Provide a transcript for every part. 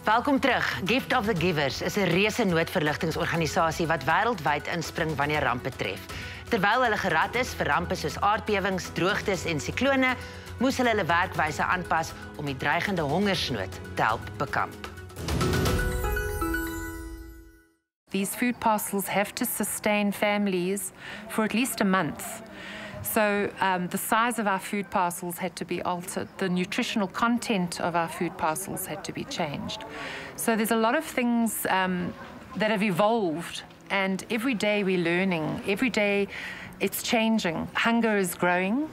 Welkom terug. Gift of the Givers is 'n reuse noodverligtingsorganisasie wat wêreldwyd inspring wanneer rampe tref. Terwyl hulle gerat is vir rampe soos aardbewings, droogtes en siklone, moes hulle werkwyse aanpas om die dreigende hongersnood te help bekamp. These food parcels have to sustain families for at least a month. So the size of our food parcels had to be altered. The nutritional content of our food parcels had to be changed. So there's a lot of things that have evolved, and every day we're learning. Every day it's changing. Hunger is growing.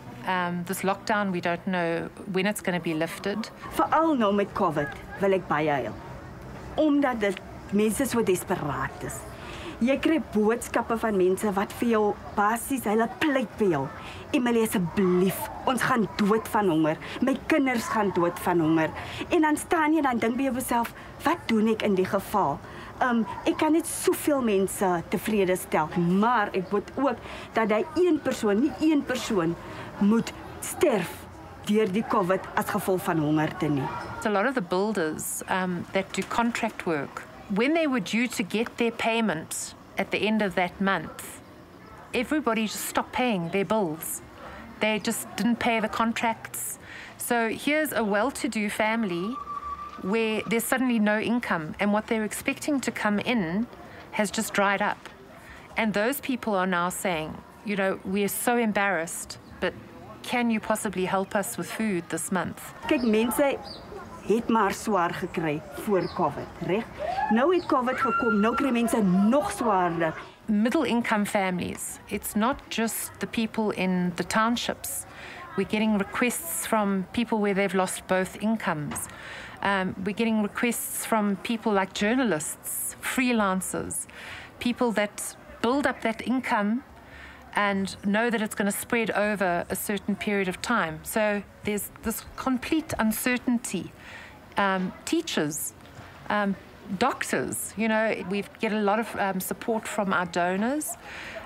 This lockdown, we don't know when it's going to be lifted. Veral nou met COVID wil ek baie huil. Omdat dit mense so desperaat is. Jy kry boodskappe van mense wat vir jou basies, hulle pleit vir jou. Emily, asseblief, ons gaan dood van honger. My kinders gaan dood van honger. En dan staan jy dan dink by jouself, wat doen ek in die geval? Ek kan net soveel mense tevrede stel, maar ek moet ook dat hy nie een persoon moet sterf deur die COVID as gevolg van hongerte nie. A lot of the builders that do contract work, when they were due to get their payment at the end of that month, everybody just stopped paying their bills. They just didn't pay the contracts. So here's a well-to-do family where there's suddenly no income, and what they're expecting to come in has just dried up. And those people are now saying, you know, we're so embarrassed, but can you possibly help us with food this month? Kyk, mense het maar swaar gekry voor COVID, reg? Nou het COVID gekom, nou kry mense nog swaarder. Middle income families, it's not just the people in the townships. We're getting requests from people where they've lost both incomes. We're getting requests from people like journalists, freelancers, people that build up that income and know that it's going to spread over a certain period of time. So there's this complete uncertainty. Teachers, doctors, you know, we get a lot of support from our donors.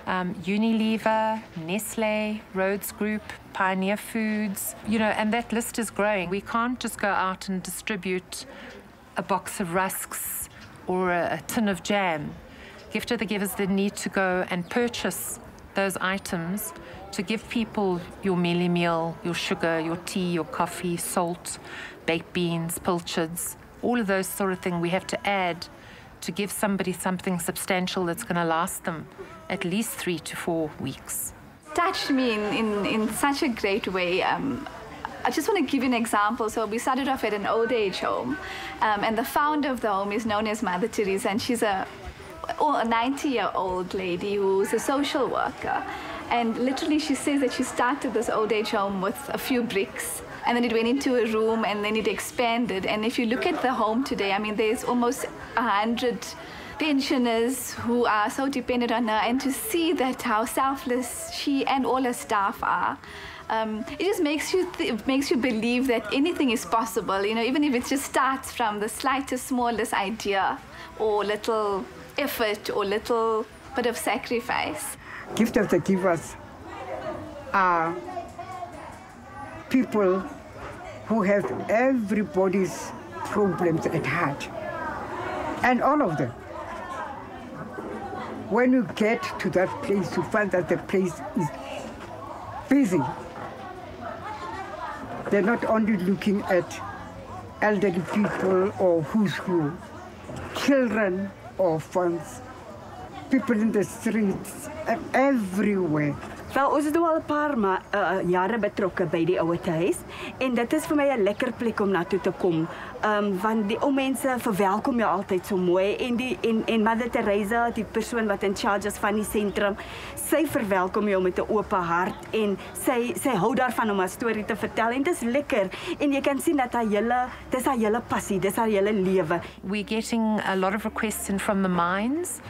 Unilever, Nestle, Rhodes Group, Pioneer Foods, you know, and that list is growing. We can't just go out and distribute a box of rusks or a tin of jam. Gift of the Givers then need to go and purchase those items to give people your mealie meal, your sugar, your tea, your coffee, salt, baked beans, pilchards, all of those sort of things we have to add to give somebody something substantial that's going to last them at least 3 to 4 weeks. Touched me in such a great way. I just want to give you an example. So we started off at an old age home, and the founder of the home is known as Mother Teresa, and she's a 90-year-old lady who's a social worker. And literally she says that she started this old age home with a few bricks, and then it went into a room, and then it expanded. And if you look at the home today, I mean, there's almost 100 pensioners who are so dependent on her, and to see that how selfless she and all her staff are, it just makes you believe that anything is possible, you know, even if it just starts from the slightest, smallest idea or little effort or little bit of sacrifice. Gift of the Givers are people who have everybody's problems at heart, and all of them. When you get to that place, you find that the place is busy. They're not only looking at elderly people or who's who, children, orphans, people in the streets, everywhere. Wel, ons is nou al 'n paar jare betrokke by die ouete huis, en dit is vir my 'n lekker plek om na toe te kom, want die ou mense verwelkom jou altyd so mooi, en Mother Teresa, die persoon wat in charge is van die sentrum, sy verwelkom jou met 'n oop hart, en sy hou daarvan om 'n storie te vertel, en dit is lekker, en jy kan sien dat dis haar hele passie, dis haar hele lewe. We're getting a lot of requests in from the mines.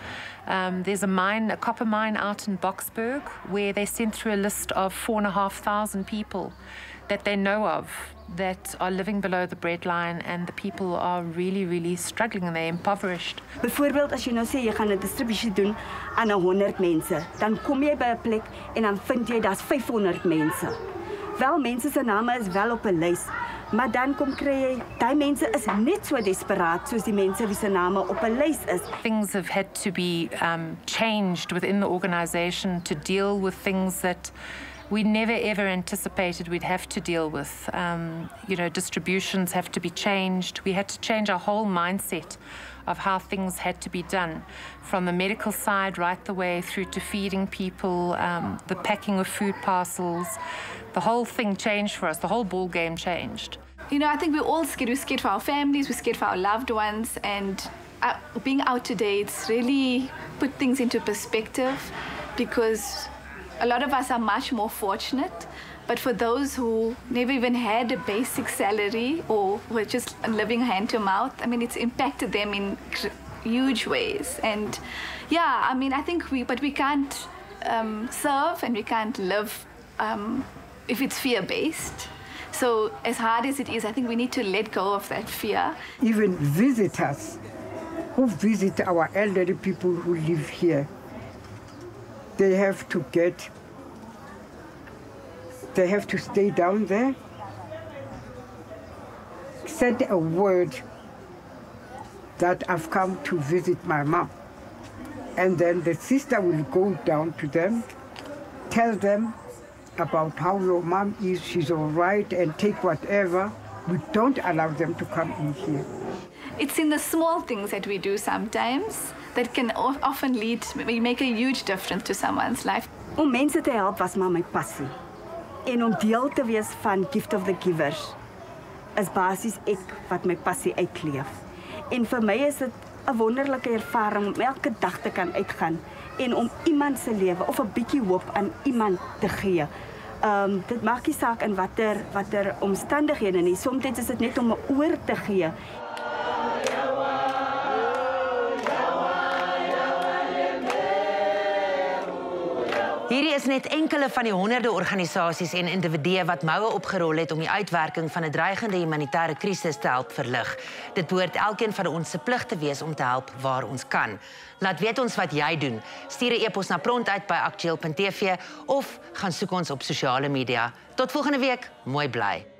There's a copper mine out in Boksburg, where they sent through a list of 4,500 people that they know of that are living below the breadline, and the people are really, really struggling and they're impoverished. Byvoorbeeld, as jy nou sê jy gaan 'n distribusie doen aan 100 mense, dan kom jy by 'n plek en dan vind jy daar's 500 mense. Wel, mense se name is wel op 'n lys, Maar dan kom kry jy, die mense is net so desperaat soos die mense wie se name op 'n lys is. Things have had to be changed within the organisation to deal with things that we never ever anticipated we'd have to deal with. Distributions have to be changed. We had to change our whole mindset of how things had to be done, from the medical side right the way through to feeding people, the packing of food parcels. The whole thing changed for us. The whole ball game changed. I think we're all scared. We're scared for our families, we're scared for our loved ones, and being out today, it's really put things into perspective, because a lot of us are much more fortunate, but for those who never even had a basic salary or were just living hand to mouth, I mean, it's impacted them in huge ways. And yeah, I mean, I think we can't serve and we can't live if it's fear-based. So as hard as it is, I think we need to let go of that fear. Even visitors who visit our elderly people who live here, they have to stay down there, send a word that I've come to visit my mom. And then the sister will go down to them, tell them about how your mom is, she's all right, and take whatever. We don't allow them to come in here. It's in the small things that we do sometimes that can often make a huge difference to someone's life. Om mense te help was maar my passie. En om deel te wees van Gift of the Givers is basies ek wat my passie uitleef. En vir my is dit 'n wonderlike ervaring om elke dag te kan uitgaan en om iemand se lewe of 'n bietjie hoop aan iemand te gee. Dit maak nie saak in watter omstandighede nie. Soms is dit net om 'n oor te gee. Hierdie is net enkele van die honderde organisasies en individue wat moue opgerol het om die uitwerking van 'n dreigende humanitêre krisis te help verlig. Dit behoort elkeen van ons se plig te wees om te help waar ons kan. Laat weet ons wat jy doen. Stuur 'n e-pos na Prontuit by aktueel.tv of gaan soek ons op sosiale media. Tot volgende week, mooi bly.